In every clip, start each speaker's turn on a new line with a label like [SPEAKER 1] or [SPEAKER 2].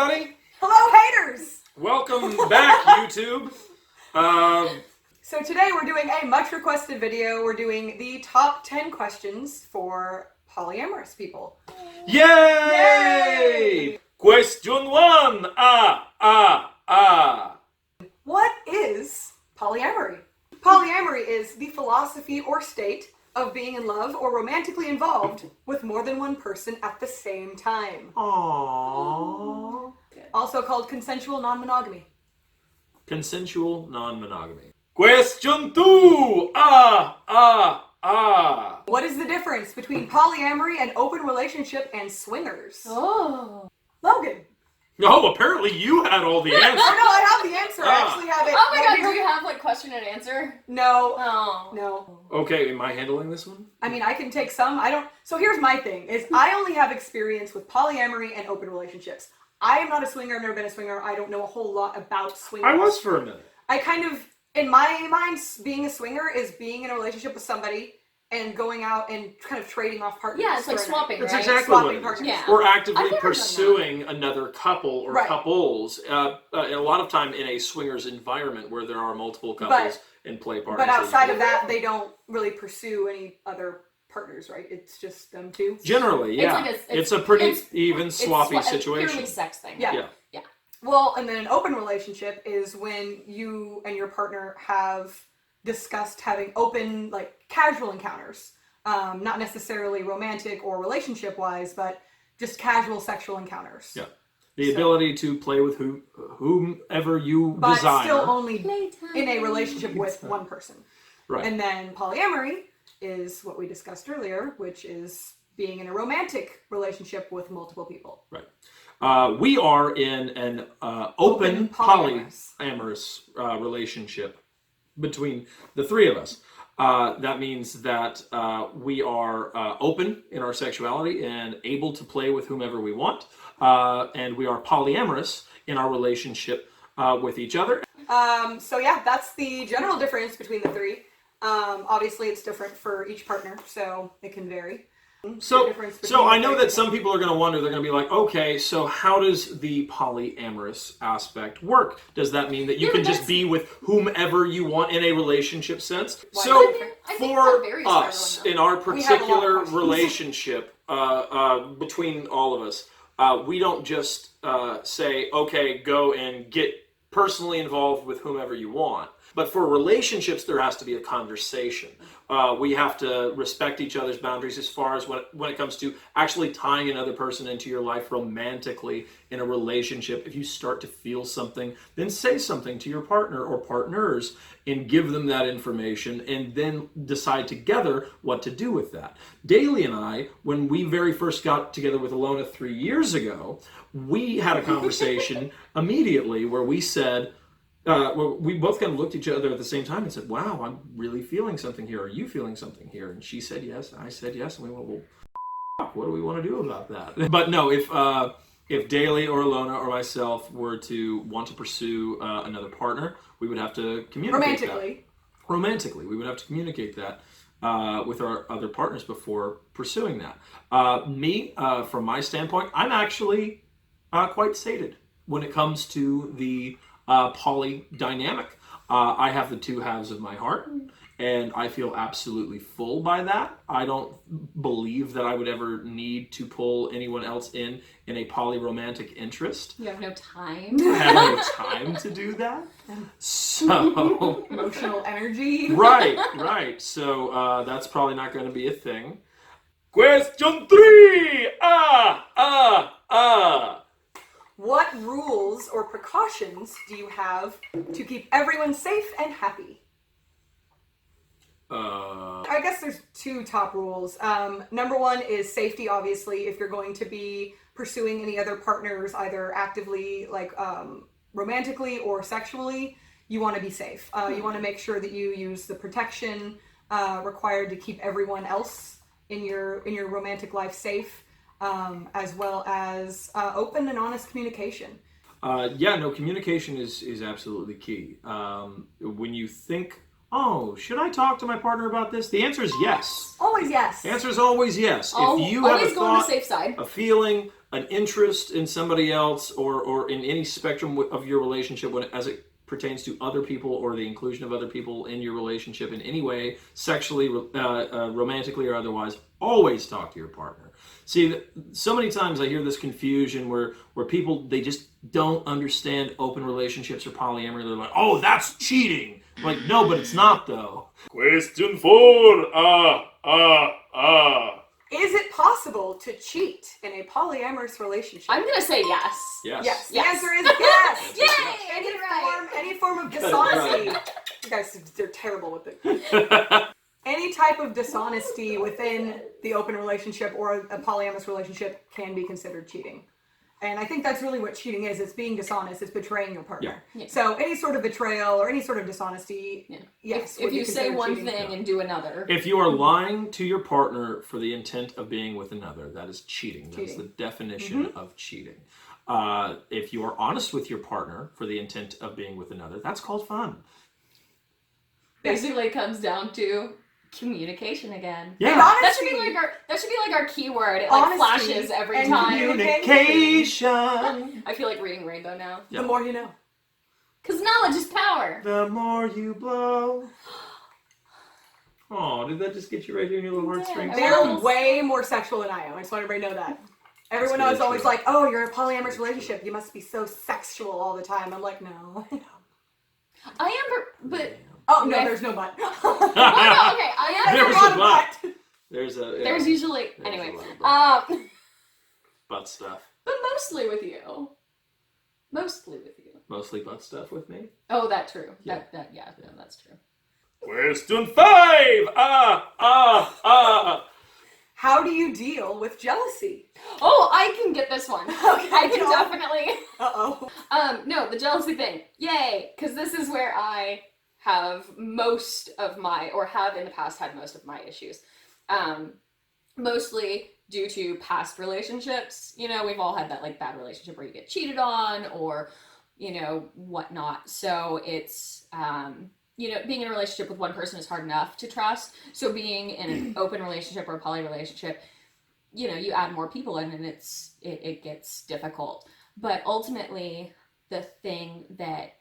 [SPEAKER 1] everybody.
[SPEAKER 2] Hello, haters.
[SPEAKER 1] Welcome back, YouTube.
[SPEAKER 2] So today we're doing a much requested video. We're doing the top 10 questions for polyamorous people.
[SPEAKER 1] Yay! Question 1.
[SPEAKER 2] What is polyamory? Polyamory is the philosophy or state of being in love or romantically involved with more than one person at the same time.
[SPEAKER 1] Aww.
[SPEAKER 2] Also called consensual non-monogamy.
[SPEAKER 1] Consensual non-monogamy. Question 2.
[SPEAKER 2] What is the difference between polyamory and open relationship and swingers?
[SPEAKER 3] Oh.
[SPEAKER 2] Logan.
[SPEAKER 1] Oh, apparently you had all the answers.
[SPEAKER 2] Oh no, I have the answer. I actually have it.
[SPEAKER 3] Oh my
[SPEAKER 2] right
[SPEAKER 3] god,
[SPEAKER 2] here.
[SPEAKER 3] do you have like question and answer?
[SPEAKER 2] No.
[SPEAKER 3] Oh.
[SPEAKER 2] No.
[SPEAKER 1] Okay, am I handling this one?
[SPEAKER 2] I mean, I can take some. I don't. So here's my thing: is I only have experience with polyamory and open relationships. I am not a swinger. I've never been a swinger. I don't know a whole lot about swingers.
[SPEAKER 1] I was for a minute.
[SPEAKER 2] I kind of, in my mind, being a swinger is being in a relationship with somebody and going out and kind of trading off partners.
[SPEAKER 3] Yeah, it's like
[SPEAKER 2] for a night.
[SPEAKER 3] swapping,
[SPEAKER 1] That's
[SPEAKER 3] right?
[SPEAKER 1] exactly
[SPEAKER 2] Swapping
[SPEAKER 1] what it is.
[SPEAKER 2] partners.
[SPEAKER 3] Yeah.
[SPEAKER 1] Or
[SPEAKER 3] I've
[SPEAKER 1] actively
[SPEAKER 3] never done
[SPEAKER 1] pursuing another couple or
[SPEAKER 2] Right.
[SPEAKER 1] couples. A lot of time in a swingers environment where there are multiple couples and play parties.
[SPEAKER 2] But outside of that, they don't really pursue any other partners, right? It's just them two.
[SPEAKER 1] Generally, yeah. It's a pretty even swappy
[SPEAKER 3] It's
[SPEAKER 1] situation.
[SPEAKER 3] purely sex thing.
[SPEAKER 2] Yeah. Well, and then an open relationship is when you and your partner have discussed having open, like, casual encounters. Not necessarily romantic or relationship-wise, but just casual sexual encounters.
[SPEAKER 1] Yeah. The ability to play with whomever you
[SPEAKER 2] But
[SPEAKER 1] desire.
[SPEAKER 2] still only
[SPEAKER 3] Playtime.
[SPEAKER 2] in a relationship with one person.
[SPEAKER 1] Right.
[SPEAKER 2] And then polyamory is what we discussed earlier, which is being in a romantic relationship with multiple people.
[SPEAKER 1] Right. We are in an open polyamorous relationship between the three of us. That means that we are open in our sexuality and able to play with whomever we want. And we are polyamorous in our relationship with each other.
[SPEAKER 2] So yeah, that's the general difference between the three. Obviously it's different for each partner, so it can vary.
[SPEAKER 1] So I know that some people are going to wonder, they're going to be like, okay, so how does the polyamorous aspect work? Does that mean that you can just be with whomever you want in a relationship sense?
[SPEAKER 2] Why
[SPEAKER 1] So
[SPEAKER 3] I think
[SPEAKER 1] for
[SPEAKER 3] that varies
[SPEAKER 1] us,
[SPEAKER 3] for everyone,
[SPEAKER 1] in our
[SPEAKER 2] We have a lot of
[SPEAKER 1] particular
[SPEAKER 2] questions.
[SPEAKER 1] relationship between all of us, we don't just say, okay, go and get personally involved with whomever you want. But for relationships, there has to be a conversation. We have to respect each other's boundaries as far as when it comes to actually tying another person into your life romantically in a relationship. If you start to feel something, then say something to your partner or partners and give them that information and then decide together what to do with that. Daly and I, when we very first got together with Alona 3 years ago, we had a conversation immediately where we said, we both kind of looked at each other at the same time and said, wow, I'm really feeling something here. Are you feeling something here? And she said yes, and I said yes, and we went, well, what do we want to do about that? But no, if Daly or Alona or myself were to want to pursue another partner, we would have to communicate Romantically, we would have to communicate that with our other partners before pursuing that. From my standpoint, I'm actually quite sated when it comes to the poly dynamic. I have the two halves of my heart, and I feel absolutely full by that. I don't believe that I would ever need to pull anyone else in a poly-romantic interest.
[SPEAKER 3] You have no time.
[SPEAKER 1] I have no time to do that. So
[SPEAKER 2] Emotional energy.
[SPEAKER 1] right. So that's probably not going to be a thing. Question 3.
[SPEAKER 2] What rules or precautions do you have to keep everyone safe and happy? I guess there's two top rules. Number one is safety, obviously. If you're going to be pursuing any other partners, either actively, like romantically or sexually, you want to be safe. You want to make sure that you use the protection required to keep everyone else in your romantic life safe. As well as open and honest communication.
[SPEAKER 1] Communication is absolutely key. When you think, oh, should I talk to my partner about this? The answer is yes.
[SPEAKER 2] Always yes.
[SPEAKER 1] The answer is always yes. If you have
[SPEAKER 3] always
[SPEAKER 1] a
[SPEAKER 3] go on the
[SPEAKER 1] thought,
[SPEAKER 3] safe side.
[SPEAKER 1] a feeling, an interest in somebody else or in any spectrum of your relationship as it pertains to other people or the inclusion of other people in your relationship in any way, sexually, romantically, or otherwise, always talk to your partner. See, so many times I hear this confusion where people, they just don't understand open relationships or polyamory. They're like, oh, that's cheating. I'm like, no, but it's not, though. Question 4.
[SPEAKER 2] Is it possible to cheat in a polyamorous relationship?
[SPEAKER 3] I'm gonna say yes.
[SPEAKER 1] Yes.
[SPEAKER 2] The answer is yes.
[SPEAKER 3] Yay!
[SPEAKER 2] Any form of dishonesty. You guys, they're terrible with it. Any type of dishonesty within the open relationship or a polyamorous relationship can be considered cheating. And I think that's really what cheating is. It's being dishonest. It's betraying your partner.
[SPEAKER 3] Yeah.
[SPEAKER 2] So any sort of betrayal or any sort of dishonesty, yes.
[SPEAKER 3] If you say one thing and do another.
[SPEAKER 1] If you are lying to your partner for the intent of being with another, that is cheating. That's the definition of cheating. If you are honest with your partner for the intent of being with another, that's called fun.
[SPEAKER 3] Basically, it comes down to communication again.
[SPEAKER 1] Yeah.
[SPEAKER 3] That should be like our keyword. It like flashes every time.
[SPEAKER 1] Communication.
[SPEAKER 3] I feel like reading Rainbow now.
[SPEAKER 2] The more you know.
[SPEAKER 3] Because knowledge is power.
[SPEAKER 1] The more you blow. Oh, did that just get you right here in your little heartstrings?
[SPEAKER 2] They're way more sexual than I am. I just want everybody to know that. Everyone is always like, oh, you're in a polyamorous relationship. You must be so sexual all the time. I'm like, no.
[SPEAKER 3] I am, but...
[SPEAKER 2] Oh, no, there's no but.
[SPEAKER 3] Oh, no, okay, I am.
[SPEAKER 1] There's a but. There's
[SPEAKER 3] usually...
[SPEAKER 1] There's
[SPEAKER 3] Anyway.
[SPEAKER 1] Butt stuff.
[SPEAKER 3] But mostly with you.
[SPEAKER 1] Mostly butt stuff with me?
[SPEAKER 3] Oh, that's true.
[SPEAKER 1] Yeah.
[SPEAKER 3] No, that's true.
[SPEAKER 1] Question 5!
[SPEAKER 2] How do you deal with jealousy?
[SPEAKER 3] Oh, I can get this one.
[SPEAKER 2] Okay,
[SPEAKER 3] I can definitely...
[SPEAKER 2] Uh-oh.
[SPEAKER 3] No, the jealousy thing. Yay! Because this is where I have most of my, or have in the past had most of my issues. Mostly due to past relationships. You know, we've all had that like bad relationship where you get cheated on or, you know, whatnot. So it's, you know, being in a relationship with one person is hard enough to trust. So being in an open relationship or a poly relationship, you know, you add more people in and it gets difficult. But ultimately, the thing that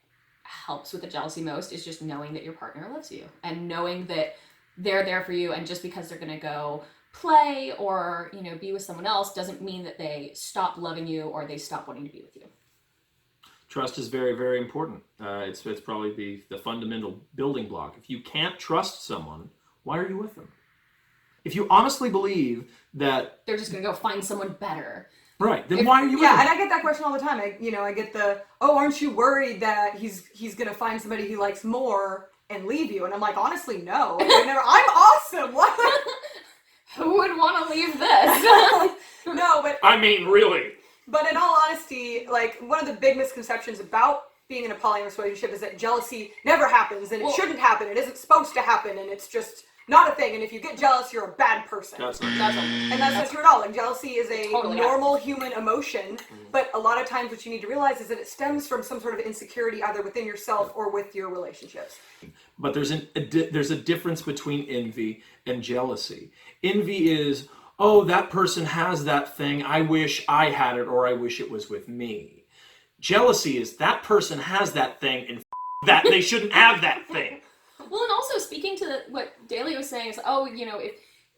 [SPEAKER 3] helps with the jealousy most is just knowing that your partner loves you and knowing that they're there for you, and just because they're going to go play or, you know, be with someone else doesn't mean that they stop loving you or they stop wanting to be with you.
[SPEAKER 1] Trust is very, very important. It's probably the fundamental building block. If you can't trust someone, why are you with them? If you honestly believe that
[SPEAKER 3] they're just going to go find someone better,
[SPEAKER 1] right, then why are you with them?
[SPEAKER 2] And I get that question all the time. I get the, oh, aren't you worried that he's going to find somebody he likes more and leave you? And I'm like, honestly, no. I'm awesome. What?
[SPEAKER 3] Who would want to leave this?
[SPEAKER 2] No, but...
[SPEAKER 1] I mean, really.
[SPEAKER 2] But in all honesty, like, one of the big misconceptions about being in a polyamorous relationship is that jealousy never happens, and it shouldn't happen, it isn't supposed to happen, and it's just not a thing, and if you get jealous, you're a bad person.
[SPEAKER 1] That's not
[SPEAKER 2] and that's not true at all. Like, jealousy is a normal human emotion, but a lot of times what you need to realize is that it stems from some sort of insecurity either within yourself or with your relationships.
[SPEAKER 1] But there's a difference between envy and jealousy. Envy is, oh, that person has that thing, I wish I had it, or I wish it was with me. Jealousy is, that person has that thing, and that they shouldn't have that thing.
[SPEAKER 3] Well, and also speaking to what Daly was saying is, oh, you know,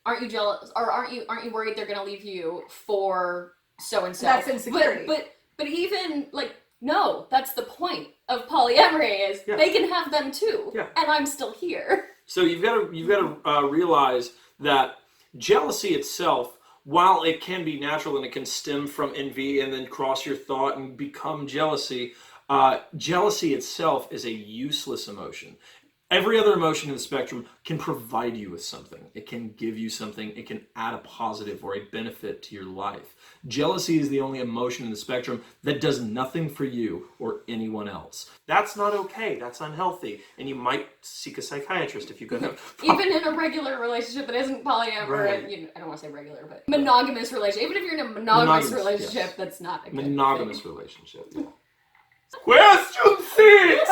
[SPEAKER 3] aren't you jealous, or aren't you worried they're gonna leave you for so and so?
[SPEAKER 2] That's insecurity.
[SPEAKER 3] But even like, no, that's the point of polyamory is they can have them too, and I'm still here.
[SPEAKER 1] So you've got to realize that jealousy itself, while it can be natural and it can stem from envy and then cross your thought and become jealousy, jealousy itself is a useless emotion. Every other emotion in the spectrum can provide you with something. It can give you something. It can add a positive or a benefit to your life. Jealousy is the only emotion in the spectrum that does nothing for you or anyone else. That's not okay. That's unhealthy. And you might seek a psychiatrist if you could have.
[SPEAKER 3] Even in a regular relationship that isn't polyamorous, you know, I don't want to say regular, but monogamous relationship. Even if you're in a monogamous relationship, that's not a good
[SPEAKER 1] monogamous
[SPEAKER 3] thing.
[SPEAKER 1] Relationship. Yeah. Question 6!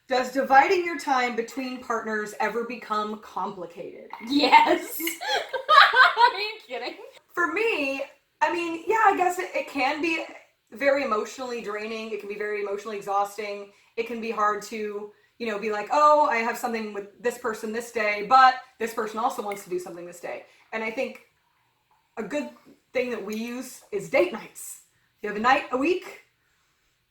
[SPEAKER 2] Does dividing your time between partners ever become complicated?
[SPEAKER 3] Yes. Are you kidding?
[SPEAKER 2] For me, I mean, yeah, I guess it can be very emotionally draining. It can be very emotionally exhausting. It can be hard to, be like, oh, I have something with this person this day, but this person also wants to do something this day. And I think a good thing that we use is date nights. You have a night a week.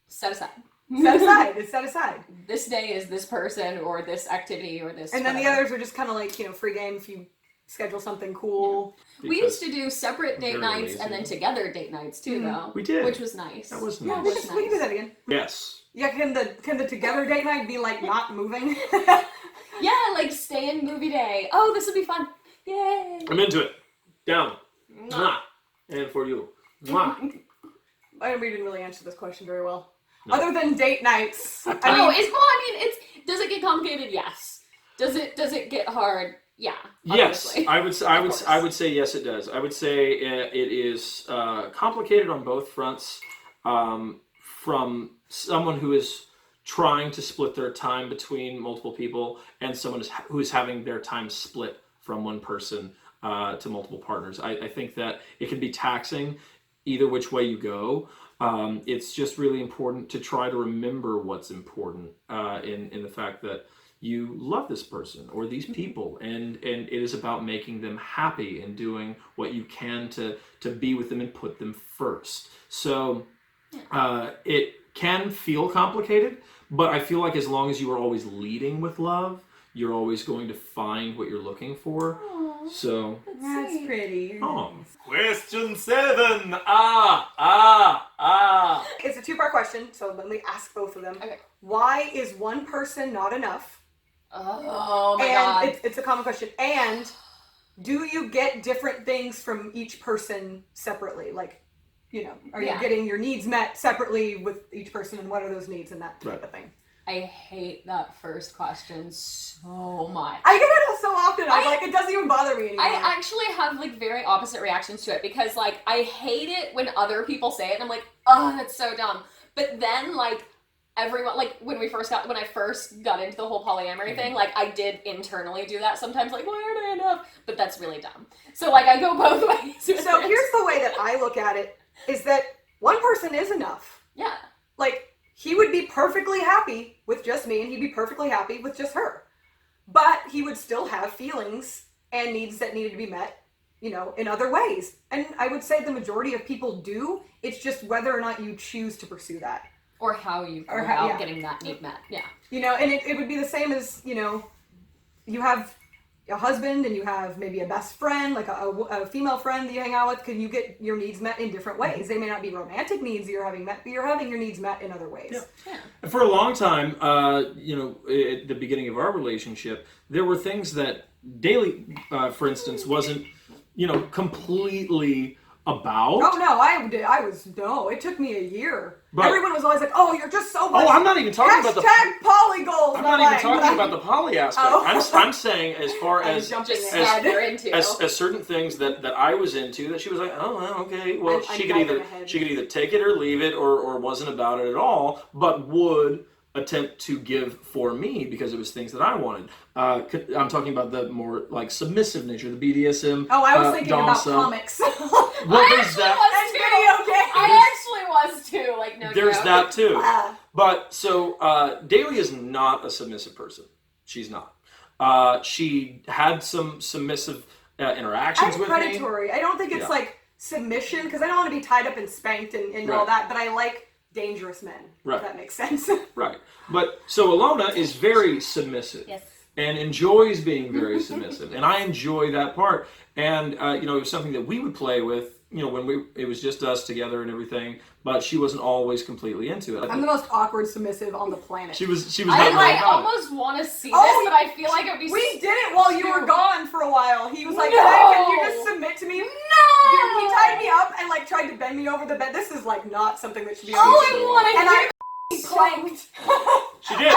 [SPEAKER 3] Set aside.
[SPEAKER 2] It's set aside.
[SPEAKER 3] This day is this person or this activity or this.
[SPEAKER 2] And then
[SPEAKER 3] whatever.
[SPEAKER 2] the others are just kind of like, free game if you schedule something cool.
[SPEAKER 3] Yeah. We used to do separate date nights and then together date nights too, though.
[SPEAKER 1] We did.
[SPEAKER 3] Which was nice.
[SPEAKER 1] That was
[SPEAKER 2] Yeah,
[SPEAKER 1] nice.
[SPEAKER 2] we can do that again.
[SPEAKER 1] Yes.
[SPEAKER 2] Yeah, can the together date night be like not moving?
[SPEAKER 3] Yeah, like stay in movie day. Oh, this would be fun. Yay.
[SPEAKER 1] I'm into it. Down. Mwah. And for you. Mwah.
[SPEAKER 2] We didn't really answer this question very well.
[SPEAKER 1] No.
[SPEAKER 2] Other than date nights.
[SPEAKER 3] Does it get complicated? Yes. Does it get hard? Yeah.
[SPEAKER 1] Yes,
[SPEAKER 3] Obviously.
[SPEAKER 1] I would say yes, it does. I would say it is complicated on both fronts. From someone who is trying to split their time between multiple people, and someone who is having their time split from one person to multiple partners. I think that it can be taxing either which way you go. It's just really important to try to remember what's important in the fact that you love this person or these people, and it is about making them happy and doing what you can to be with them and put them first. So it can feel complicated, but I feel like as long as you are always leading with love, you're always going to find what you're looking for.
[SPEAKER 3] Aww,
[SPEAKER 1] so
[SPEAKER 2] that's pretty.
[SPEAKER 1] Oh.
[SPEAKER 4] Question 7.
[SPEAKER 2] It's a 2-part question, so let me ask both of them.
[SPEAKER 3] Okay.
[SPEAKER 2] Why is one person not enough?
[SPEAKER 3] Oh my
[SPEAKER 2] and
[SPEAKER 3] god.
[SPEAKER 2] it's a common question. And do you get different things from each person separately? Like, are you getting your needs met separately with each person, and what are those needs and that type of thing?
[SPEAKER 3] I hate that first question so much.
[SPEAKER 2] I get it so often. I'm like, it doesn't even bother me anymore.
[SPEAKER 3] I actually have very opposite reactions to it because I hate it when other people say it and I'm like, oh, that's so dumb. But then everyone, when I first got into the whole polyamory thing, I did internally do that sometimes, why aren't I enough? But that's really dumb. So I go both ways.
[SPEAKER 2] So here's the way that I look at it, is that one person is enough.
[SPEAKER 3] Yeah.
[SPEAKER 2] He would be perfectly happy with just me, and he'd be perfectly happy with just her. But he would still have feelings and needs that needed to be met, in other ways. And I would say the majority of people do. It's just whether or not you choose to pursue that.
[SPEAKER 3] Or how you go about getting that need met. Yeah.
[SPEAKER 2] And it would be the same as, you have a husband and you have maybe a best friend, like a female friend that you hang out with. Can you get your needs met in different ways? They may not be romantic needs that you're having met, but you're having your needs met in other ways.
[SPEAKER 3] Yeah.
[SPEAKER 1] For a long time, at the beginning of our relationship, there were things that Daly, for instance, wasn't, completely about.
[SPEAKER 2] Oh no, it took me a year.
[SPEAKER 1] But
[SPEAKER 2] everyone was always like, "Oh, you're just so much."
[SPEAKER 1] Oh, I'm not even talking about the
[SPEAKER 2] #polygoals.
[SPEAKER 1] I'm not even talking about the poly aspect.
[SPEAKER 2] Oh.
[SPEAKER 1] I'm saying as far as
[SPEAKER 3] you're into.
[SPEAKER 1] As certain things that I was into that she was like, oh well, okay, well
[SPEAKER 2] I'm
[SPEAKER 1] she could either take it or leave it or wasn't about it at all, but would attempt to give for me because it was things that I wanted. I'm talking about the more submissive nature, the BDSM.
[SPEAKER 2] Oh, I was thinking about
[SPEAKER 1] Dom-sum.
[SPEAKER 2] comics.
[SPEAKER 1] Well, there's that.
[SPEAKER 3] I actually was too. No
[SPEAKER 1] There's
[SPEAKER 3] joke.
[SPEAKER 1] that too. But so Daly is not a submissive person. She's not. She had some submissive interactions with me.
[SPEAKER 2] I'm predatory. I don't think it's submission, because I don't want to be tied up and spanked and all that, but I like dangerous men.
[SPEAKER 1] Right.
[SPEAKER 2] If that makes sense.
[SPEAKER 1] Right. But so Alona is very submissive.
[SPEAKER 3] Yes.
[SPEAKER 1] And enjoys being very submissive. And I enjoy that part. And, it was something that we would play with, when it was just us together and everything, but she wasn't always completely into it.
[SPEAKER 2] I'm the most awkward submissive on the planet.
[SPEAKER 1] She was
[SPEAKER 3] I
[SPEAKER 1] not really about
[SPEAKER 3] almost want to see this, but I feel like it would be
[SPEAKER 2] We did it while you were gone for a while. He was like,
[SPEAKER 3] No!
[SPEAKER 2] Can you just submit to me?
[SPEAKER 3] No!
[SPEAKER 2] Dude, he tied me up and tried to bend me over the bed. This is not something that should be on
[SPEAKER 3] Oh,
[SPEAKER 2] the
[SPEAKER 3] I want to
[SPEAKER 2] And
[SPEAKER 3] hear
[SPEAKER 2] I planked.
[SPEAKER 1] She did.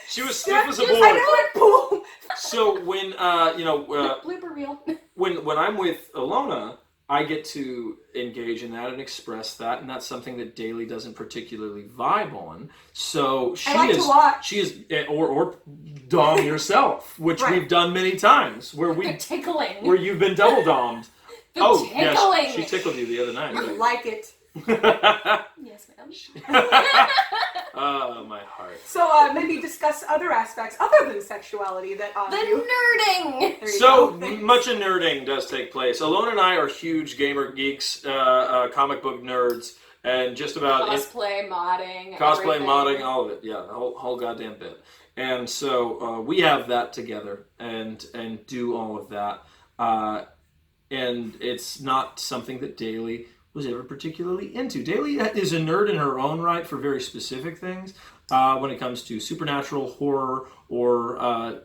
[SPEAKER 1] She was stiff as a board.
[SPEAKER 2] I know, boom.
[SPEAKER 1] So when,
[SPEAKER 3] blooper reel.
[SPEAKER 1] when I'm with Alona, I get to engage in that and express that, and that's something that Daly doesn't particularly vibe on. So she
[SPEAKER 2] to watch.
[SPEAKER 1] She is, or Dom yourself, which
[SPEAKER 2] Right.
[SPEAKER 1] we've done many times, where
[SPEAKER 3] Tickling.
[SPEAKER 1] where you've been double domed. Oh,
[SPEAKER 3] tickling.
[SPEAKER 1] yes, she tickled you the other night.
[SPEAKER 2] You like it.
[SPEAKER 3] Yes, ma'am.
[SPEAKER 1] Oh, my heart.
[SPEAKER 2] So maybe discuss other aspects other than sexuality that
[SPEAKER 3] The
[SPEAKER 2] you.
[SPEAKER 3] nerding.
[SPEAKER 2] There you
[SPEAKER 1] So
[SPEAKER 2] go. Thanks.
[SPEAKER 1] much of nerding does take place. Alone and I are huge gamer geeks, comic book nerds, and just about
[SPEAKER 3] Cosplay, modding,
[SPEAKER 1] cosplay,
[SPEAKER 3] everything.
[SPEAKER 1] modding, all of it. Yeah, the whole goddamn bit. And so we have that together and do all of that. And it's not something that Daly was ever particularly into. Daly is a nerd in her own right for very specific things. When it comes to supernatural horror or a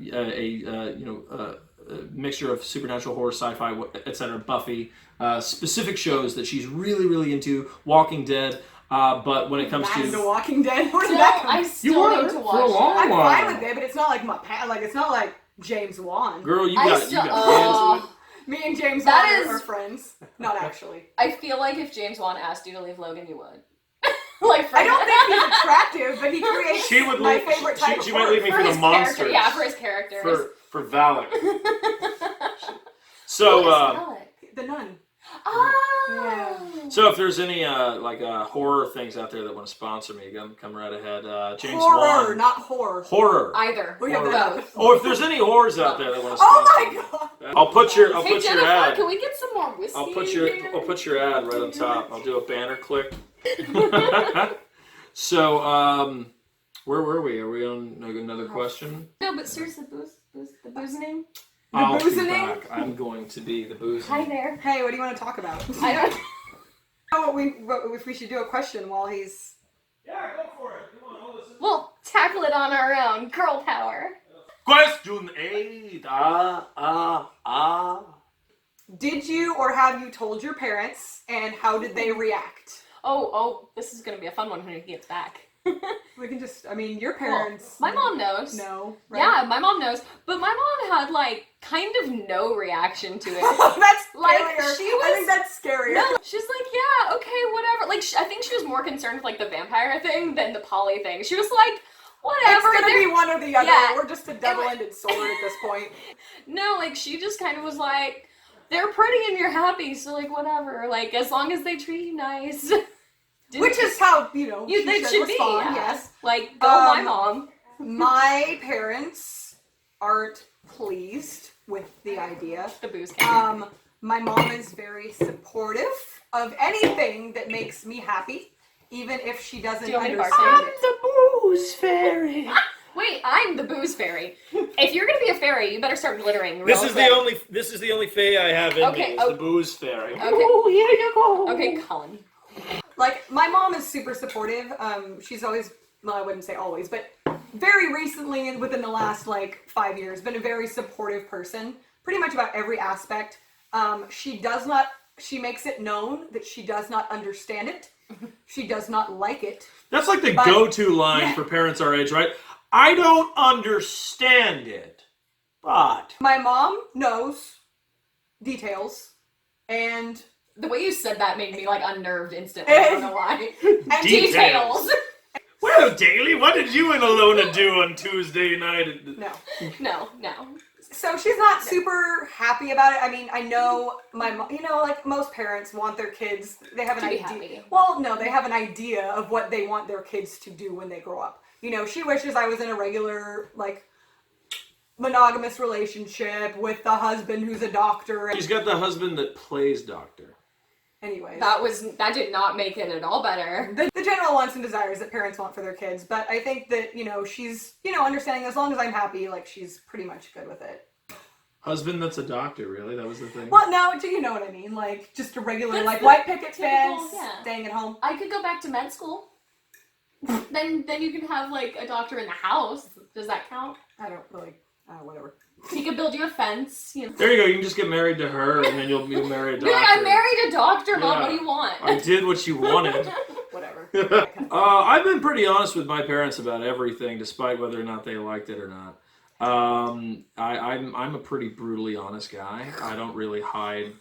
[SPEAKER 1] mixture of supernatural horror, sci-fi, etc. Buffy, specific shows that she's really into. Walking Dead. But when it comes
[SPEAKER 2] Back
[SPEAKER 1] to
[SPEAKER 2] The Walking Dead, where did
[SPEAKER 3] Still,
[SPEAKER 2] that come
[SPEAKER 3] I
[SPEAKER 2] from?
[SPEAKER 3] still
[SPEAKER 1] were
[SPEAKER 3] need to
[SPEAKER 1] for
[SPEAKER 3] watch
[SPEAKER 1] a long
[SPEAKER 3] that.
[SPEAKER 2] I'm
[SPEAKER 1] while.
[SPEAKER 2] fine with it, but it's not like it's not like James Wan.
[SPEAKER 1] girl, you
[SPEAKER 3] I
[SPEAKER 1] got
[SPEAKER 3] still,
[SPEAKER 1] fans with it.
[SPEAKER 2] Me and James
[SPEAKER 3] That
[SPEAKER 2] Wan are
[SPEAKER 3] is-
[SPEAKER 2] friends. Not actually.
[SPEAKER 3] I feel like if James Wan asked you to leave Logan, you would. Like, for
[SPEAKER 2] I don't think he's attractive, but he creates
[SPEAKER 1] She would
[SPEAKER 2] my
[SPEAKER 1] leave-
[SPEAKER 2] favorite
[SPEAKER 1] she-
[SPEAKER 2] type
[SPEAKER 1] she
[SPEAKER 2] of
[SPEAKER 1] might
[SPEAKER 2] horror.
[SPEAKER 1] leave me for the
[SPEAKER 3] his
[SPEAKER 1] monsters.
[SPEAKER 3] character. Yeah, for his characters.
[SPEAKER 1] For Valak.
[SPEAKER 3] Who
[SPEAKER 1] So
[SPEAKER 3] is Alec?
[SPEAKER 2] The Nun.
[SPEAKER 3] Oh.
[SPEAKER 1] so if there's any horror things out there that want to sponsor me, come right ahead. James
[SPEAKER 2] Horror,
[SPEAKER 1] Wan.
[SPEAKER 2] not horror.
[SPEAKER 1] Horror.
[SPEAKER 3] Either.
[SPEAKER 2] We have
[SPEAKER 3] Or
[SPEAKER 2] that.
[SPEAKER 3] both.
[SPEAKER 1] Or if there's any whores out there that want to
[SPEAKER 2] Oh
[SPEAKER 1] sponsor
[SPEAKER 2] my
[SPEAKER 1] me,
[SPEAKER 2] god!
[SPEAKER 1] I'll put your
[SPEAKER 3] Hey Jennifer,
[SPEAKER 1] ad.
[SPEAKER 3] can we get some more whiskey?
[SPEAKER 1] I'll put your ad right on top. I'll do a banner click. So where were we? Are we on another question?
[SPEAKER 3] No, but seriously, the boozening.
[SPEAKER 1] I'll be
[SPEAKER 2] boozening?
[SPEAKER 1] back. I'm going to be the boozing.
[SPEAKER 3] Hi there.
[SPEAKER 2] Hey, what do you want to talk about?
[SPEAKER 3] I don't.
[SPEAKER 2] If we should do a question while he's.
[SPEAKER 1] Yeah, go for it. Come on, I'll listen.
[SPEAKER 3] We'll tackle it on our own. Girl power.
[SPEAKER 1] Question 8.
[SPEAKER 2] Did you or have you told your parents, and how did they react?
[SPEAKER 3] Oh, this is gonna be a fun one when he gets back.
[SPEAKER 2] We can just. I mean, your parents.
[SPEAKER 3] My mom knows.
[SPEAKER 2] No. Right?
[SPEAKER 3] Yeah, my mom knows. But my mom had like kind of no reaction to it.
[SPEAKER 2] That's
[SPEAKER 3] Like,
[SPEAKER 2] scarier.
[SPEAKER 3] she
[SPEAKER 2] I
[SPEAKER 3] was-
[SPEAKER 2] think that's scarier.
[SPEAKER 3] No, she's like, yeah, okay, whatever. Like, I think she was more concerned with like the vampire thing than the poly thing. She was like,
[SPEAKER 2] It's
[SPEAKER 3] whatever.
[SPEAKER 2] gonna
[SPEAKER 3] they're-
[SPEAKER 2] be one or the other.
[SPEAKER 3] Yeah.
[SPEAKER 2] We're just a double-ended sword at this point.
[SPEAKER 3] No, like she just kind of was like, they're pretty and you're happy, so like whatever. Like as long as they treat you nice.
[SPEAKER 2] Which is how
[SPEAKER 3] they
[SPEAKER 2] she
[SPEAKER 3] should be.
[SPEAKER 2] respond.
[SPEAKER 3] Yeah.
[SPEAKER 2] Yes.
[SPEAKER 3] Like go my
[SPEAKER 2] Um,
[SPEAKER 3] mom.
[SPEAKER 2] My parents aren't pleased with the idea.
[SPEAKER 3] The booze can.
[SPEAKER 2] My mom is very supportive of anything that makes me happy, even if she doesn't
[SPEAKER 3] Do you want me to
[SPEAKER 2] understand
[SPEAKER 3] bartend?
[SPEAKER 2] it.
[SPEAKER 1] The booze fairy.
[SPEAKER 3] Wait, I'm the booze fairy. If you're gonna be a fairy, you better start glittering. Real quick.
[SPEAKER 1] This is the only fae I have in
[SPEAKER 3] Okay,
[SPEAKER 1] me. Is
[SPEAKER 3] oh.
[SPEAKER 1] the booze fairy.
[SPEAKER 3] Okay.
[SPEAKER 1] Oh, here you go.
[SPEAKER 3] Okay, Colin.
[SPEAKER 2] Like, my mom is super supportive. She's always, well, I wouldn't say always, but very recently, and within the last, 5 years, been a very supportive person, pretty much about every aspect. She makes it known that she does not understand it. She does not like it.
[SPEAKER 1] That's like the
[SPEAKER 2] But-
[SPEAKER 1] go-to line
[SPEAKER 2] Yeah.
[SPEAKER 1] for parents our age, right? I don't understand it, but
[SPEAKER 2] My mom knows details, and
[SPEAKER 3] The way you said that made me like unnerved instantly. I don't know why.
[SPEAKER 2] and
[SPEAKER 1] Details. Well, Daly, what did you and Alona do on Tuesday night?
[SPEAKER 2] No.
[SPEAKER 3] No.
[SPEAKER 2] So she's not super happy about it. I mean, I know my mom, like most parents want their kids, they have an
[SPEAKER 3] To be
[SPEAKER 2] idea.
[SPEAKER 3] happy.
[SPEAKER 2] Well, no, they have an idea of what they want their kids to do when they grow up. She wishes I was in a regular, monogamous relationship with the husband who's a doctor.
[SPEAKER 1] She's got the husband that plays doctor.
[SPEAKER 2] Anyways.
[SPEAKER 3] That did not make it at all better.
[SPEAKER 2] The general wants and desires that parents want for their kids, but I think that, she's, understanding as long as I'm happy, she's pretty much good with it.
[SPEAKER 1] Husband that's a doctor, really? That was the thing?
[SPEAKER 2] Well, no, do you know what I mean? Just a regular,
[SPEAKER 3] That's the
[SPEAKER 2] white picket
[SPEAKER 3] typical,
[SPEAKER 2] fence,
[SPEAKER 3] yeah.
[SPEAKER 2] staying at home.
[SPEAKER 3] I could go back to med school. then you can have a doctor in the house. Does that count?
[SPEAKER 2] I don't really, whatever.
[SPEAKER 3] He could build you a fence.
[SPEAKER 1] There you go. You can just get married to her, and then you'll marry a
[SPEAKER 3] Be
[SPEAKER 1] doctor.
[SPEAKER 3] like, I married a doctor, Mom.
[SPEAKER 1] Yeah.
[SPEAKER 3] What do you want?
[SPEAKER 1] I did what you wanted.
[SPEAKER 2] Whatever.
[SPEAKER 1] I've been pretty honest with my parents about everything, despite whether or not they liked it or not. I'm a pretty brutally honest guy. I don't really hide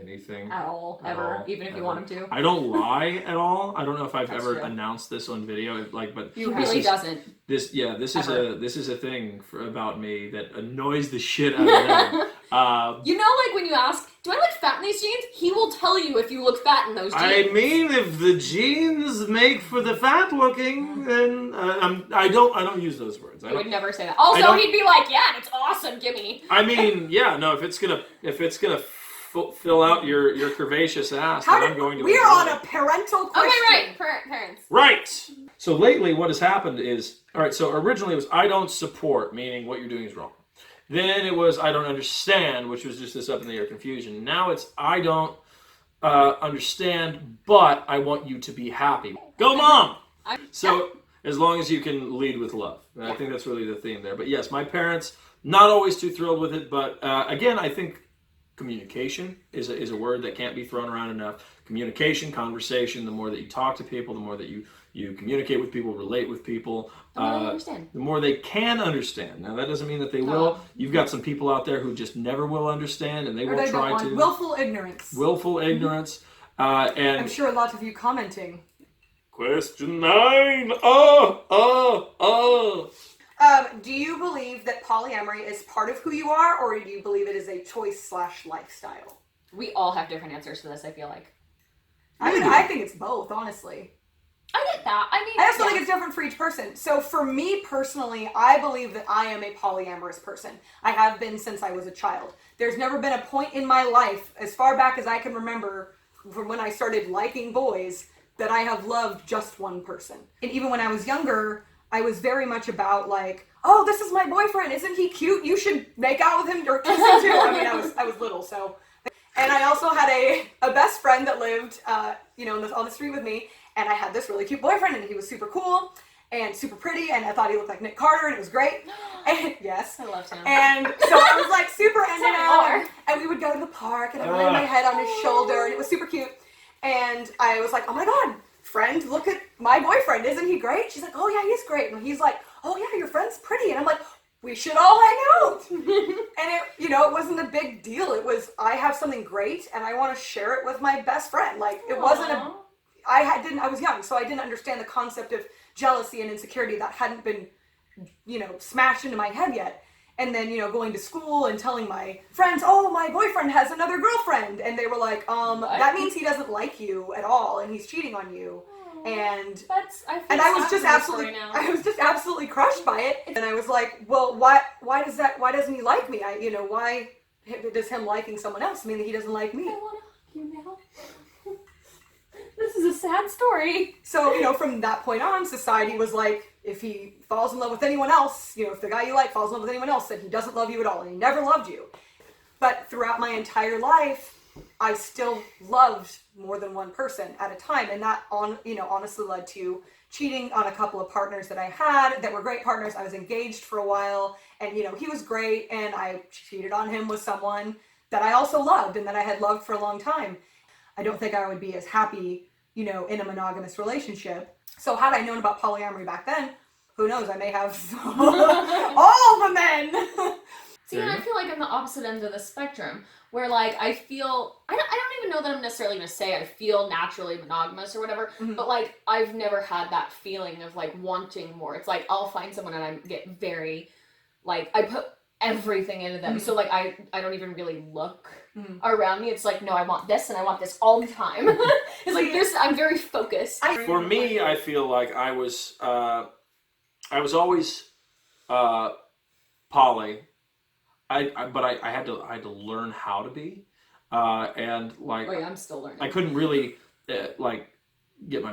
[SPEAKER 1] anything
[SPEAKER 3] At all,
[SPEAKER 1] At
[SPEAKER 3] ever,
[SPEAKER 1] all,
[SPEAKER 3] even if you
[SPEAKER 1] ever.
[SPEAKER 3] want him to.
[SPEAKER 1] I don't lie at all. I don't know if I've
[SPEAKER 3] That's
[SPEAKER 1] ever
[SPEAKER 3] true.
[SPEAKER 1] announced this on video, but
[SPEAKER 3] He
[SPEAKER 2] You
[SPEAKER 3] really
[SPEAKER 1] is-
[SPEAKER 3] doesn't.
[SPEAKER 1] this is
[SPEAKER 3] Ever.
[SPEAKER 1] a thing about me that annoys the shit out of them.
[SPEAKER 3] You know, like when you ask, do I look fat in these jeans? He will tell you if you look fat in those jeans.
[SPEAKER 1] I mean, if the jeans make for the fat looking, then I don't use those words.
[SPEAKER 3] I would never say that. Also, he'd be like, yeah, it's awesome, gimme.
[SPEAKER 1] I mean, yeah, no, if it's gonna fill out your curvaceous ass, then I'm going to.
[SPEAKER 2] We are on a parental question.
[SPEAKER 3] Okay, right, parents.
[SPEAKER 1] Right. So lately, what has happened is, all right. So originally it was I don't support, meaning what you're doing is wrong. Then it was I don't understand, which was just this up in the air confusion. Now it's I don't understand, but I want you to be happy. Go, Mom. So as long as you can lead with love, and I think that's really the theme there. But yes, my parents not always too thrilled with it, but again, I think communication is a word that can't be thrown around enough. Communication, conversation. The more that you talk to people, the more that you communicate with people, relate with people, the more they can understand. Now, that doesn't mean that they will. You've got some people out there who just never will understand, and they will try to.
[SPEAKER 2] Willful ignorance.
[SPEAKER 1] Willful ignorance. And
[SPEAKER 2] I'm sure lots of you commenting.
[SPEAKER 4] Question 9.
[SPEAKER 2] Do you believe that polyamory is part of who you are, or do you believe it is a choice/lifestyle?
[SPEAKER 3] We all have different answers to this, I feel like.
[SPEAKER 2] I think it's both, honestly.
[SPEAKER 3] I get that. I mean,
[SPEAKER 2] I also think it's different for each person. So for me personally, I believe that I am a polyamorous person. I have been since I was a child. There's never been a point in my life, as far back as I can remember, from when I started liking boys, that I have loved just one person. And even when I was younger, I was very much about like, oh, this is my boyfriend. Isn't he cute? You should make out with him or kiss him too. I mean, I was little, so. And I also had a best friend that lived, on the street with me. And I had this really cute boyfriend, and he was super cool and super pretty, and I thought he looked like Nick Carter, and it was great. And yes,
[SPEAKER 3] I loved him.
[SPEAKER 2] And so I was like super into him, and we would go to the park, and I would lay my head on his shoulder, and it was super cute. And I was like, oh my god, friend, look at my boyfriend, isn't he great? She's like, oh yeah, he's great. And he's like, oh yeah, your friend's pretty. And I'm like, we should all hang out. And it wasn't a big deal. It was, I have something great, and I want to share it with my best friend. Like, it wasn't I was young, so I didn't understand the concept of jealousy and insecurity that hadn't been, smashed into my head yet. And then, going to school and telling my friends, oh, my boyfriend has another girlfriend. And they were like, that means he doesn't like you at all, and he's cheating on you. And I was just absolutely crushed by it. And I was like, well, why doesn't he like me? Why does him liking someone else mean that he doesn't like me?
[SPEAKER 3] I want to hug you now. This is a sad story.
[SPEAKER 2] So, from that point on, society was like, if he falls in love with anyone else, if the guy you like falls in love with anyone else, then he doesn't love you at all, and he never loved you. But throughout my entire life, I still loved more than one person at a time, and that honestly led to cheating on a couple of partners that I had that were great partners. I was engaged for a while, and he was great, and I cheated on him with someone that I also loved and that I had loved for a long time. I don't think I would be as happy, in a monogamous relationship. So had I known about polyamory back then, who knows, I may have all the men.
[SPEAKER 3] See, and I feel like I'm the opposite end of the spectrum, where like I don't even know that I'm necessarily going to say I feel naturally monogamous or whatever, but like I've never had that feeling of like wanting more. It's like I'll find someone and I get very, like, I put everything into them. So like I don't even really look around me. It's like, no, I want this and I want this all the time. It's like I'm very focused.
[SPEAKER 1] For me, I feel like I was always poly. But I had to learn how to be, and like.
[SPEAKER 3] Oh yeah, I'm still learning.
[SPEAKER 1] I couldn't really get my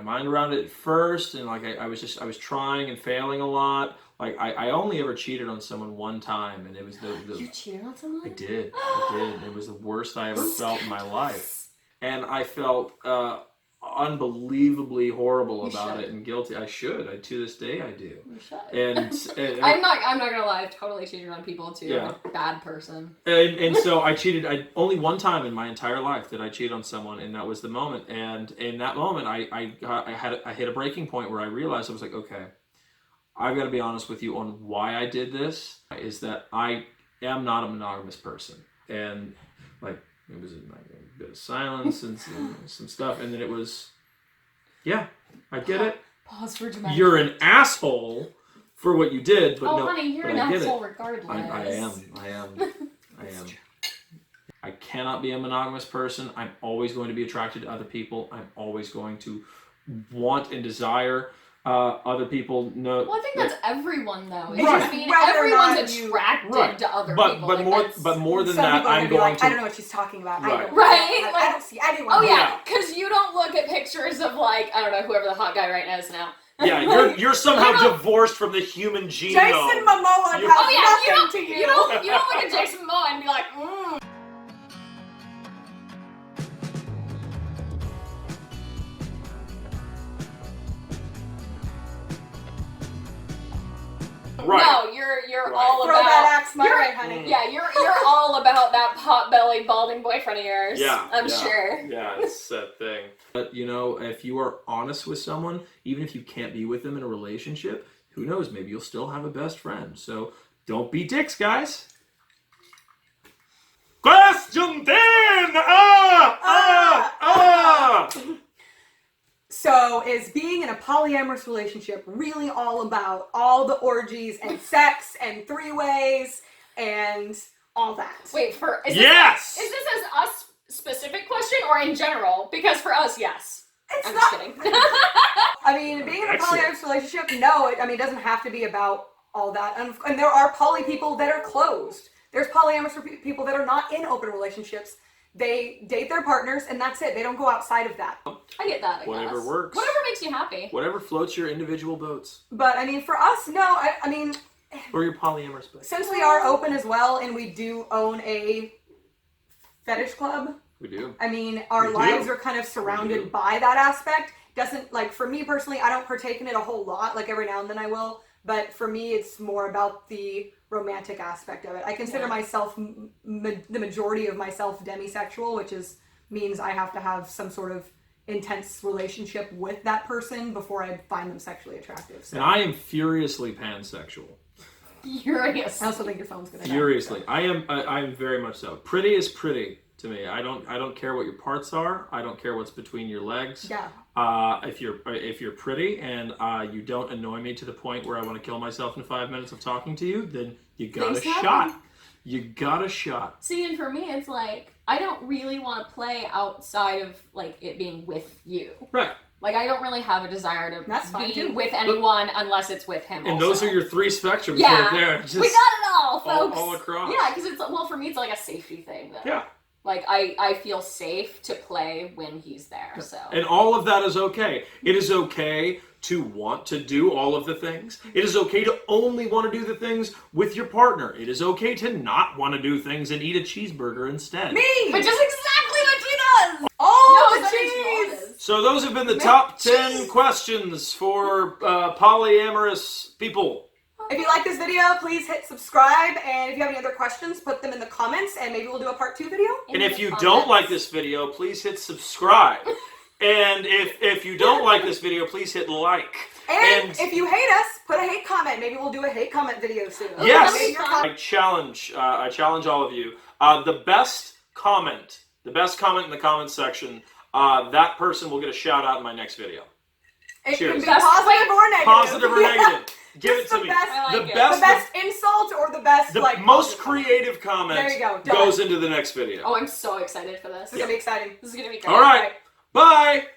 [SPEAKER 1] mind around it at first, and like I was trying and failing a lot. Like I only ever cheated on someone one time, and it was the
[SPEAKER 3] You cheated on someone?
[SPEAKER 1] I did. It was the worst I ever felt in my life, and I felt unbelievably horrible about it and guilty. I should. To this day I do.
[SPEAKER 3] You should.
[SPEAKER 1] And
[SPEAKER 3] I'm not gonna lie. I've totally cheated on people too. Yeah. I'm a bad person.
[SPEAKER 1] And so I cheated. Only one time in my entire life did I cheat on someone, and that was the moment. And in that moment, I hit a breaking point where I realized I was like, okay, I've got to be honest with you on why I did this. Is that I am not a monogamous person, and like it was a bit of silence and some stuff, and then it was, yeah, I get it.
[SPEAKER 3] Pause for dramatic.
[SPEAKER 1] You're an asshole for what you did, but no.
[SPEAKER 3] Oh, honey, you're an asshole regardless.
[SPEAKER 1] I am. I cannot be a monogamous person. I'm always going to be attracted to other people. I'm always going to want and desire other people. Know.
[SPEAKER 3] Well, I think that's everyone though. It's
[SPEAKER 1] Right.
[SPEAKER 3] just mean
[SPEAKER 2] Whether or
[SPEAKER 3] everyone's
[SPEAKER 2] not you-
[SPEAKER 3] attracted to other people.
[SPEAKER 1] But more than
[SPEAKER 2] Some
[SPEAKER 1] that,
[SPEAKER 2] people are
[SPEAKER 1] I'm
[SPEAKER 2] gonna be
[SPEAKER 1] going
[SPEAKER 2] like,
[SPEAKER 1] to.
[SPEAKER 2] I don't know what she's talking about.
[SPEAKER 1] Right.
[SPEAKER 2] I don't,
[SPEAKER 3] Right,
[SPEAKER 2] I
[SPEAKER 3] like-
[SPEAKER 2] don't see anyone.
[SPEAKER 3] Oh
[SPEAKER 2] here.
[SPEAKER 3] yeah, because you don't look at pictures of like, I don't know, whoever the hot guy right now is now.
[SPEAKER 1] Yeah, you're somehow
[SPEAKER 3] You don't-
[SPEAKER 1] divorced from the human genome.
[SPEAKER 2] Jason Momoa
[SPEAKER 1] You-
[SPEAKER 2] has
[SPEAKER 3] Oh yeah, you
[SPEAKER 2] nothing
[SPEAKER 3] don't,
[SPEAKER 2] to you.
[SPEAKER 3] you don't look at Jason Momoa and be like,
[SPEAKER 1] Right.
[SPEAKER 3] No, you're
[SPEAKER 1] Right.
[SPEAKER 3] all
[SPEAKER 2] Throw
[SPEAKER 3] about.
[SPEAKER 2] that axe my
[SPEAKER 3] you're-
[SPEAKER 2] way, honey.
[SPEAKER 3] Yeah, you're all about that pot-bellied balding boyfriend of yours.
[SPEAKER 1] Yeah,
[SPEAKER 3] I'm
[SPEAKER 1] yeah.
[SPEAKER 3] sure.
[SPEAKER 1] Yeah, it's that thing. But you know, if you are honest with someone, even if you can't be with them in a relationship, who knows? Maybe you'll still have a best friend. So don't be dicks, guys. Question 10!
[SPEAKER 2] So, is being in a polyamorous relationship really all about all the orgies and sex and three-ways and all that?
[SPEAKER 3] Wait, is
[SPEAKER 1] Yes!
[SPEAKER 3] this as us specific question or in general? Because for us, yes.
[SPEAKER 2] It's
[SPEAKER 3] I'm
[SPEAKER 2] not.
[SPEAKER 3] just kidding.
[SPEAKER 2] I mean, being in a
[SPEAKER 1] Excellent.
[SPEAKER 2] polyamorous relationship, no. It doesn't have to be about all that. And there are poly people that are closed. There's polyamorous people that are not in open relationships. They date their partners, and that's it. They don't go outside of that.
[SPEAKER 3] I get that. I
[SPEAKER 1] Whatever
[SPEAKER 3] guess.
[SPEAKER 1] works.
[SPEAKER 3] Whatever makes you happy.
[SPEAKER 1] Whatever floats your individual boats.
[SPEAKER 2] But I mean, for us, no. I mean,
[SPEAKER 1] Or your polyamorous boats.
[SPEAKER 2] since we are open as well, and we do own a fetish club.
[SPEAKER 1] We do.
[SPEAKER 2] I mean, our
[SPEAKER 1] We do.
[SPEAKER 2] lives are kind of
[SPEAKER 1] We do.
[SPEAKER 2] surrounded by that aspect. Doesn't, like, for me personally, I don't partake in it a whole lot. Like, every now and then I will. But for me, it's more about the romantic aspect of it. I consider myself, the majority of myself, demisexual, which means I have to have some sort of intense relationship with that person before I find them sexually attractive. So.
[SPEAKER 1] And I am furiously pansexual.
[SPEAKER 3] Furious.
[SPEAKER 2] I also think your phone's gonna die.
[SPEAKER 1] Furiously. I am very much so. Pretty is pretty to me. I don't care what your parts are. I don't care what's between your legs.
[SPEAKER 2] Yeah.
[SPEAKER 1] If you're pretty and you don't annoy me to the point where I want to kill myself in 5 minutes of talking to you, then you got
[SPEAKER 3] Things
[SPEAKER 1] a
[SPEAKER 3] happen.
[SPEAKER 1] shot. You got a shot.
[SPEAKER 3] See, and for me, it's like, I don't really want to play outside of, like, it being with you.
[SPEAKER 1] Right.
[SPEAKER 3] Like, I don't really have a desire to
[SPEAKER 2] That's fine,
[SPEAKER 3] be
[SPEAKER 2] too.
[SPEAKER 3] with anyone unless it's with him.
[SPEAKER 1] And
[SPEAKER 3] also.
[SPEAKER 1] those are your three spectrums
[SPEAKER 3] Yeah.
[SPEAKER 1] right there. Just
[SPEAKER 3] We got it all, folks.
[SPEAKER 1] all across.
[SPEAKER 3] Yeah, because it's, well, for me, it's like a safety thing. Though.
[SPEAKER 1] Yeah.
[SPEAKER 3] Like, I feel safe to play when he's there, so.
[SPEAKER 1] And all of that is okay. It is okay to want to do all of the things. It is okay to only want to do the things with your partner. It is okay to not want to do things and eat a cheeseburger instead.
[SPEAKER 2] Me!
[SPEAKER 3] Which is exactly what she does!
[SPEAKER 2] All
[SPEAKER 3] No,
[SPEAKER 2] the
[SPEAKER 3] it's not
[SPEAKER 2] cheese!
[SPEAKER 3] cheese!
[SPEAKER 1] So those have been the top 10 questions for polyamorous people.
[SPEAKER 2] If you like this video, please hit subscribe, and if you have any other questions, put them in the comments, and maybe we'll do a part 2 video.
[SPEAKER 1] And if you don't like this video, please hit subscribe. And if you don't like this video, please hit like.
[SPEAKER 2] And if you hate us, put a hate comment. Maybe we'll do a hate comment video soon.
[SPEAKER 1] Yes,
[SPEAKER 2] Maybe your
[SPEAKER 1] I challenge all of you. The best comment in the comment section, that person will get a shout out in my next video.
[SPEAKER 2] It
[SPEAKER 1] Cheers.
[SPEAKER 2] can be
[SPEAKER 3] Best-
[SPEAKER 2] positive or negative.
[SPEAKER 1] Positive or
[SPEAKER 2] Yeah.
[SPEAKER 1] negative. Give it
[SPEAKER 2] Just
[SPEAKER 1] to
[SPEAKER 2] the
[SPEAKER 1] me.
[SPEAKER 2] best-
[SPEAKER 3] I like
[SPEAKER 1] The
[SPEAKER 3] it.
[SPEAKER 1] best,
[SPEAKER 2] The best insult or the best,
[SPEAKER 1] the
[SPEAKER 2] like,
[SPEAKER 1] most
[SPEAKER 2] positive comment.
[SPEAKER 1] creative comment
[SPEAKER 2] There you go, done.
[SPEAKER 1] goes into the next video.
[SPEAKER 3] Oh, I'm so excited for this.
[SPEAKER 2] This is gonna be exciting.
[SPEAKER 3] This is gonna be great.
[SPEAKER 1] All right. Bye.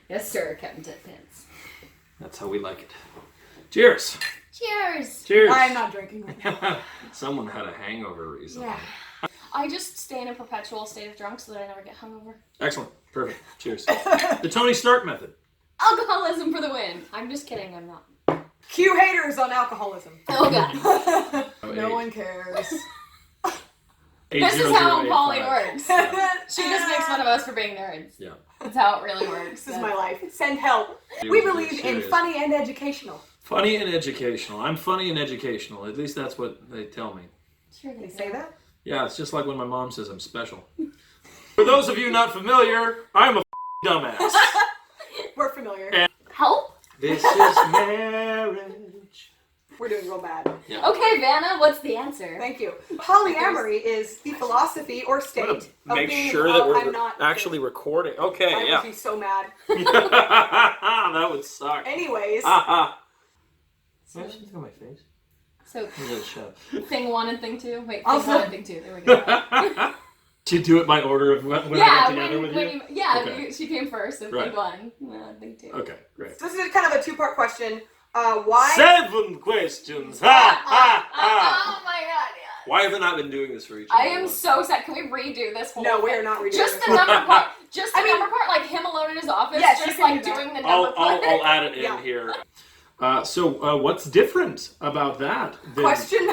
[SPEAKER 3] Yes, sir, Captain Titpants.
[SPEAKER 1] That's how we like it. Cheers.
[SPEAKER 3] Cheers!
[SPEAKER 1] Cheers.
[SPEAKER 2] I'm not drinking right now.
[SPEAKER 1] Someone had a hangover recently.
[SPEAKER 2] Yeah.
[SPEAKER 3] I just stay in a perpetual state of drunk so that I never get hungover.
[SPEAKER 1] Excellent. Perfect. Cheers. The Tony Stark method.
[SPEAKER 3] Alcoholism for the win. I'm just kidding, I'm not.
[SPEAKER 2] Cue haters on alcoholism.
[SPEAKER 3] Oh god.
[SPEAKER 2] No one cares.
[SPEAKER 3] This is how
[SPEAKER 1] 80085.
[SPEAKER 3] Polly works. She just makes fun of us for being nerds.
[SPEAKER 1] Yeah.
[SPEAKER 3] That's how it really works.
[SPEAKER 2] This is my life. Send help. We believe in
[SPEAKER 1] Serious.
[SPEAKER 2] funny and educational.
[SPEAKER 1] Funny and educational. I'm funny and educational. At least that's what they tell me.
[SPEAKER 3] Sure
[SPEAKER 2] They say that?
[SPEAKER 1] Yeah, it's just like when my mom says I'm special. For those of you not familiar, I'm a dumbass.
[SPEAKER 2] We're familiar.
[SPEAKER 3] Help?
[SPEAKER 1] This is marriage.
[SPEAKER 2] We're doing real bad.
[SPEAKER 1] Yeah.
[SPEAKER 3] Okay, Vanna, what's the answer?
[SPEAKER 2] Thank you. Polyamory is the philosophy or state of
[SPEAKER 1] Make
[SPEAKER 2] being
[SPEAKER 1] sure that we're
[SPEAKER 2] I'm not
[SPEAKER 1] actually recording. Okay,
[SPEAKER 2] I
[SPEAKER 1] yeah.
[SPEAKER 2] would be so mad.
[SPEAKER 1] That would suck.
[SPEAKER 2] Anyways,
[SPEAKER 1] Can I have something on my face?
[SPEAKER 3] So,
[SPEAKER 1] I'm gonna shove.
[SPEAKER 3] thing 1 and thing 2. Wait,
[SPEAKER 2] Also-
[SPEAKER 3] thing 1 and thing 2. There we go.
[SPEAKER 4] To do it by order of when I
[SPEAKER 3] Yeah,
[SPEAKER 4] got together with you?
[SPEAKER 1] Okay.
[SPEAKER 3] she came first, so
[SPEAKER 1] Right.
[SPEAKER 3] thing 1. Thing 2.
[SPEAKER 1] Okay, great.
[SPEAKER 2] so this is kind of a two-part question. Why?
[SPEAKER 4] 7 questions. Ha ha ha.
[SPEAKER 3] Oh my god, yeah.
[SPEAKER 1] Why haven't I been doing this for each
[SPEAKER 3] I
[SPEAKER 1] other
[SPEAKER 3] am
[SPEAKER 1] one?
[SPEAKER 3] so sad. Can we redo this whole
[SPEAKER 2] No,
[SPEAKER 3] thing?
[SPEAKER 2] we're not redoing
[SPEAKER 3] Just
[SPEAKER 2] this.
[SPEAKER 3] the number part. Just the
[SPEAKER 2] I mean-
[SPEAKER 3] number part, like him alone in his office,
[SPEAKER 2] Yes, you
[SPEAKER 3] just
[SPEAKER 2] can
[SPEAKER 3] like
[SPEAKER 2] do that.
[SPEAKER 3] doing the number part.
[SPEAKER 1] I'll add it in
[SPEAKER 2] Yeah.
[SPEAKER 1] here.
[SPEAKER 4] So what's different about that? than-
[SPEAKER 2] Question.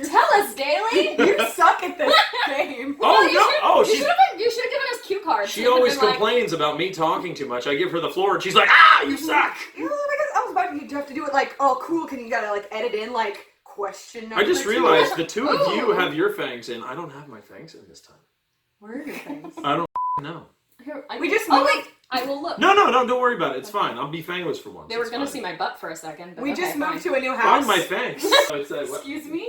[SPEAKER 3] Tell us, Daly.
[SPEAKER 2] You suck at this game.
[SPEAKER 1] Oh
[SPEAKER 3] you
[SPEAKER 1] no!
[SPEAKER 3] should-
[SPEAKER 1] Oh,
[SPEAKER 3] you should have given us cue cards.
[SPEAKER 1] she
[SPEAKER 3] It would've
[SPEAKER 1] always
[SPEAKER 3] been like,
[SPEAKER 1] complains about me talking too much. I give her the floor, and she's like, "Ah, you suck."
[SPEAKER 2] You know, because I was about to have to do it like, oh, cool. Can you gotta like edit in like question number
[SPEAKER 1] I just
[SPEAKER 2] 2?
[SPEAKER 1] realized the two of you
[SPEAKER 3] Ooh.
[SPEAKER 1] have your fangs in. I don't have my fangs in this time.
[SPEAKER 3] Where are your things?
[SPEAKER 1] I don't know.
[SPEAKER 3] Here,
[SPEAKER 2] We just
[SPEAKER 3] Oh
[SPEAKER 2] moved-
[SPEAKER 3] wait, I will look.
[SPEAKER 1] No, don't worry about it. It's fine. I'll be fangless for once.
[SPEAKER 3] They were
[SPEAKER 1] It's
[SPEAKER 3] gonna
[SPEAKER 1] fine.
[SPEAKER 3] see my butt for a second. But
[SPEAKER 2] We
[SPEAKER 3] okay,
[SPEAKER 2] just moved
[SPEAKER 3] fine.
[SPEAKER 2] to a new house.
[SPEAKER 1] Find my fangs. It's, what?
[SPEAKER 3] Excuse me.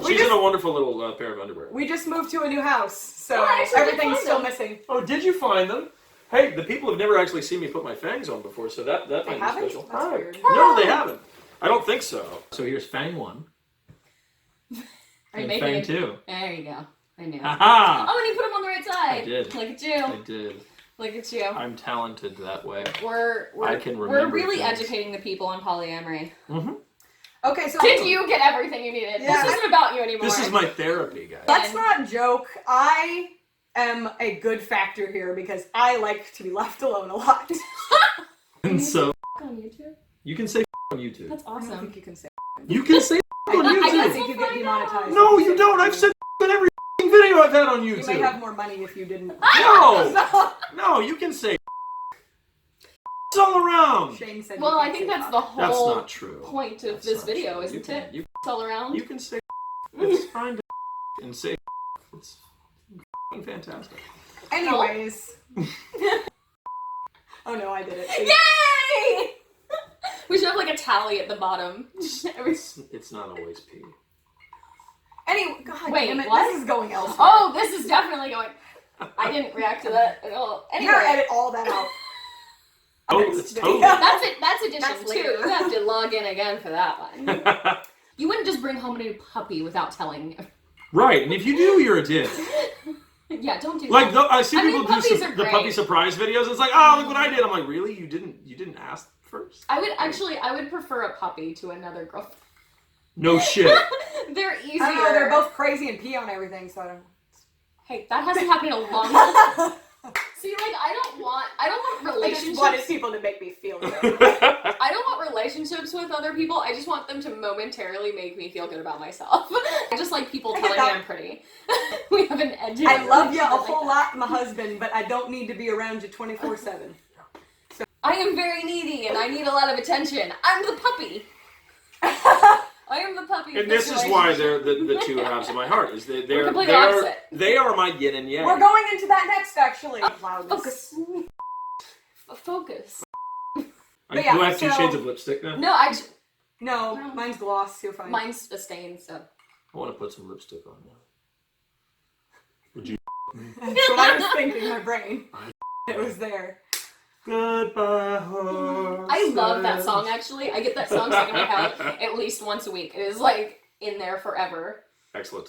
[SPEAKER 1] She's in a wonderful little pair of underwear.
[SPEAKER 2] We just moved to a new house, so
[SPEAKER 3] Oh, I actually did
[SPEAKER 2] everything's
[SPEAKER 3] find
[SPEAKER 2] still
[SPEAKER 3] them.
[SPEAKER 2] missing.
[SPEAKER 1] Oh, did you find them? Hey, the people have never actually seen me put my fangs on before, so that
[SPEAKER 2] They
[SPEAKER 1] might be
[SPEAKER 2] haven't?
[SPEAKER 1] special.
[SPEAKER 2] That's
[SPEAKER 1] Hi.
[SPEAKER 2] weird.
[SPEAKER 1] No, they haven't. I don't think so. So here's fang 1
[SPEAKER 3] Are you
[SPEAKER 1] and
[SPEAKER 3] making
[SPEAKER 1] fang
[SPEAKER 3] it?
[SPEAKER 1] 2.
[SPEAKER 3] There you go. I knew.
[SPEAKER 1] Ha
[SPEAKER 3] Oh, and you put them on the right side.
[SPEAKER 1] I did.
[SPEAKER 3] Look at you.
[SPEAKER 1] I did.
[SPEAKER 3] Look at you.
[SPEAKER 1] I'm talented that way.
[SPEAKER 3] We're
[SPEAKER 1] I can
[SPEAKER 3] we're
[SPEAKER 1] remember
[SPEAKER 3] really
[SPEAKER 1] things.
[SPEAKER 3] educating the people on polyamory.
[SPEAKER 1] Mm-hmm.
[SPEAKER 2] Okay, so
[SPEAKER 3] Did you get everything you needed?
[SPEAKER 2] Yeah,
[SPEAKER 3] This isn't about you anymore.
[SPEAKER 1] This is my therapy, guys.
[SPEAKER 2] Let's not joke. I am a good factor here because I like to be left alone a lot.
[SPEAKER 1] And so
[SPEAKER 3] on YouTube.
[SPEAKER 1] you can say on YouTube.
[SPEAKER 3] That's
[SPEAKER 2] I don't
[SPEAKER 3] awesome.
[SPEAKER 2] think you can say.
[SPEAKER 1] You can say on
[SPEAKER 2] I
[SPEAKER 3] guess
[SPEAKER 2] don't
[SPEAKER 1] YouTube.
[SPEAKER 2] think you get demonetized.
[SPEAKER 1] No,
[SPEAKER 2] if
[SPEAKER 1] you
[SPEAKER 2] say
[SPEAKER 1] don't. I've said in every video I've had on
[SPEAKER 2] You
[SPEAKER 1] YouTube.
[SPEAKER 2] may have more money if you didn't.
[SPEAKER 1] No, no, you can say it's all around.
[SPEAKER 2] Shane said.
[SPEAKER 3] Well,
[SPEAKER 2] you
[SPEAKER 3] I
[SPEAKER 2] can't
[SPEAKER 3] think
[SPEAKER 2] say
[SPEAKER 3] that's
[SPEAKER 2] that.
[SPEAKER 3] the
[SPEAKER 1] That's
[SPEAKER 3] whole
[SPEAKER 1] not true.
[SPEAKER 3] point of
[SPEAKER 1] That's
[SPEAKER 3] this
[SPEAKER 1] not
[SPEAKER 3] video,
[SPEAKER 1] true.
[SPEAKER 3] isn't
[SPEAKER 1] You
[SPEAKER 3] it?
[SPEAKER 1] can,
[SPEAKER 3] It's all around.
[SPEAKER 1] you can say it's fine to and say it's fantastic.
[SPEAKER 2] Anyways. Oh no, I did it.
[SPEAKER 3] Yay! We should have like a tally at the bottom.
[SPEAKER 1] It's not always P.
[SPEAKER 2] Anyway, God
[SPEAKER 3] Wait,
[SPEAKER 2] damn it,
[SPEAKER 3] what?
[SPEAKER 2] this is going elsewhere.
[SPEAKER 3] Oh, this is definitely going. I didn't react to that at all.
[SPEAKER 2] You
[SPEAKER 3] Anyway,
[SPEAKER 2] gotta edit all that out.
[SPEAKER 1] Oh,
[SPEAKER 2] Next
[SPEAKER 1] it's
[SPEAKER 2] video.
[SPEAKER 1] totally.
[SPEAKER 3] that's it. That's addition
[SPEAKER 2] That's
[SPEAKER 3] two.
[SPEAKER 2] later.
[SPEAKER 3] You have to log in again for that one. You wouldn't just bring home a new puppy without telling.
[SPEAKER 1] Right, and if you do, you're a dick.
[SPEAKER 3] Yeah, don't do
[SPEAKER 1] Like
[SPEAKER 3] that.
[SPEAKER 1] I see
[SPEAKER 3] I mean,
[SPEAKER 1] people do
[SPEAKER 3] puppies are
[SPEAKER 1] the
[SPEAKER 3] great.
[SPEAKER 1] puppy surprise videos. It's like, oh, look what I did. I'm like, really? You didn't ask first?
[SPEAKER 3] I would prefer a puppy to another girl.
[SPEAKER 1] No shit.
[SPEAKER 3] They're easier.
[SPEAKER 2] I don't know, they're both crazy and pee on everything, so I don't.
[SPEAKER 3] Hey, that hasn't happened in a long time. See, like, I don't want
[SPEAKER 2] I just wanted
[SPEAKER 3] relationships.
[SPEAKER 2] people to make me feel good.
[SPEAKER 3] I don't want relationships with other people. I just want them to momentarily make me feel good about myself. I just like people
[SPEAKER 2] I get
[SPEAKER 3] telling me
[SPEAKER 2] that.
[SPEAKER 3] I'm pretty. We have an edge.
[SPEAKER 2] I love you a whole lot, my husband, but I don't need to be around you 24/7.
[SPEAKER 3] I am very needy and I need a lot of attention. I'm the puppy. I am the puppy.
[SPEAKER 1] And this is why they're the two halves of my heart. Is they're
[SPEAKER 3] completely opposite.
[SPEAKER 1] they are my yin and yang.
[SPEAKER 2] We're going into that next, actually.
[SPEAKER 3] Focus. Focus.
[SPEAKER 2] But yeah,
[SPEAKER 1] do I have two
[SPEAKER 2] so-
[SPEAKER 1] shades of lipstick now?
[SPEAKER 3] No, actually,
[SPEAKER 2] No, mine's gloss. You're fine.
[SPEAKER 3] mine's a stain, so.
[SPEAKER 1] I want to put some lipstick on now. Would you?
[SPEAKER 2] That's what I was thinking in my brain. It was there.
[SPEAKER 1] Goodbye, horses.
[SPEAKER 3] I love that song, actually. I get that song stuck in my head at least once a week. It is, like, in there forever.
[SPEAKER 1] Excellent.